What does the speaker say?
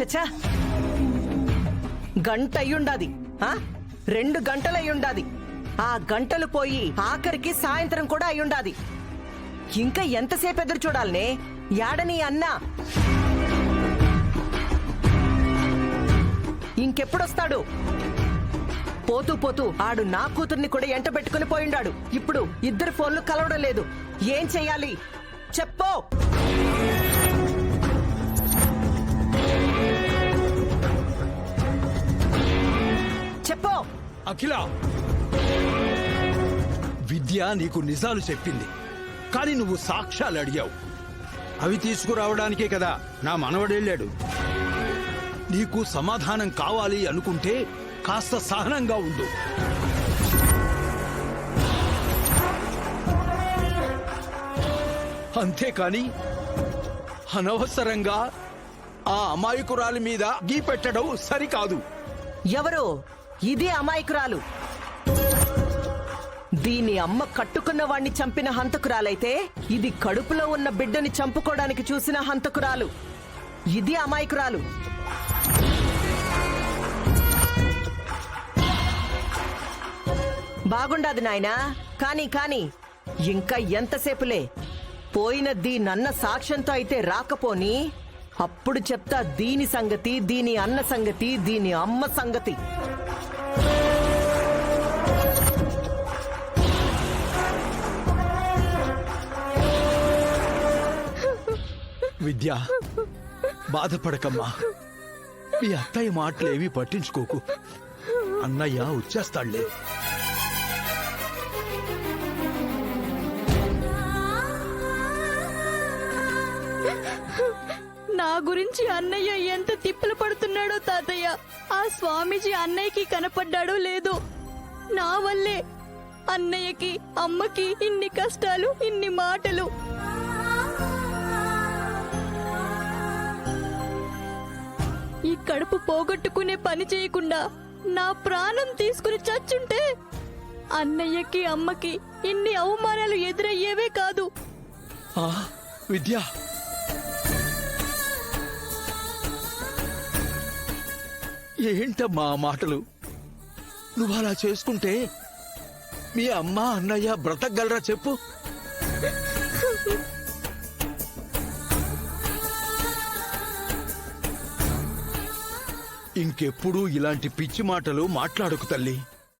చచ్చా గంట అయ్యుండాది 2 గంటలయ్యుండాది. ఆ గంటలు పోయి ఆఖరికి సాయంత్రం కూడా అయ్యుండాది. ఇంకా ఎంతసేపు ఎదురు చూడాలనే? యాడని అన్నా ఇంకెప్పుడొస్తాడు? పోతూ పోతూ ఆడు నా కూతుర్ని కూడా ఎంట పెట్టుకుని పోయిండాడు. ఇప్పుడు ఇద్దరు ఫోన్లు కలవడం లేదు. ఏం చెయ్యాలి చెప్పు. చెప్పు. అఖిల, విద్య నీకు నిజాలు చెప్పింది, కానీ నువ్వు సాక్ష్యాలు అడిగావు. అవి తీసుకురావడానికే కదా నా మనవడెళ్ళాడు. నీకు సమాధానం కావాలి అనుకుంటే కాస్త సహనంగా ఉండు. అంతేకాని అనవసరంగా ఆ అమాయకురాలి మీద గీ పెట్టడం సరికాదు. ఎవరు? ఇది అమాయకురాలు. దీని అమ్మ కట్టుకున్న వాణ్ణి చంపిన హంతకురాలైతే ఇది కడుపులో ఉన్న బిడ్డని చంపుకోవడానికి చూసిన హంతకురాలు. ఇది అమాయకురాలు. బాగుండాది నాయనా. కానీ ఇంకా ఎంతసేపులే? పోయిన దీనన్న సాక్ష్యంతో అయితే రాకపోని అప్పుడు చెప్తా దీని సంగతి, దీని అన్న సంగతి, దీని అమ్మ సంగతి. విద్య, బాధపడకమ్మా. మీ అత్తయ్య మాటలేవి పట్టించుకోకు. అన్నయ్య వచ్చేస్తాడులే. నా గురించి అన్నయ్య ఎంత తిప్పలు పడుతున్నాడో తాతయ్య. ఆ స్వామీజీ అన్నయ్యకి కనపడ్డాడో లేదో. నా వల్లే అన్నయ్యకి అమ్మకి ఇన్ని కష్టాలు, ఇన్ని మాటలు. ఈ కడుపు పోగొట్టుకునే పని చేయకుండా నా ప్రాణం తీసుకుని చచ్చుంటే అన్నయ్యకి అమ్మకి ఇన్ని అవమానాలు ఎదురయ్యేవే కాదు. విద్య, ఏంటమ్మా మాటలు? నువ్వు అలా చేసుకుంటే మీ అమ్మ అన్నయ్య బ్రతకగలరా చెప్పు? ఇంకెప్పుడు ఇలాంటి పిచ్చి మాటలు మాట్లాడకు తల్లి.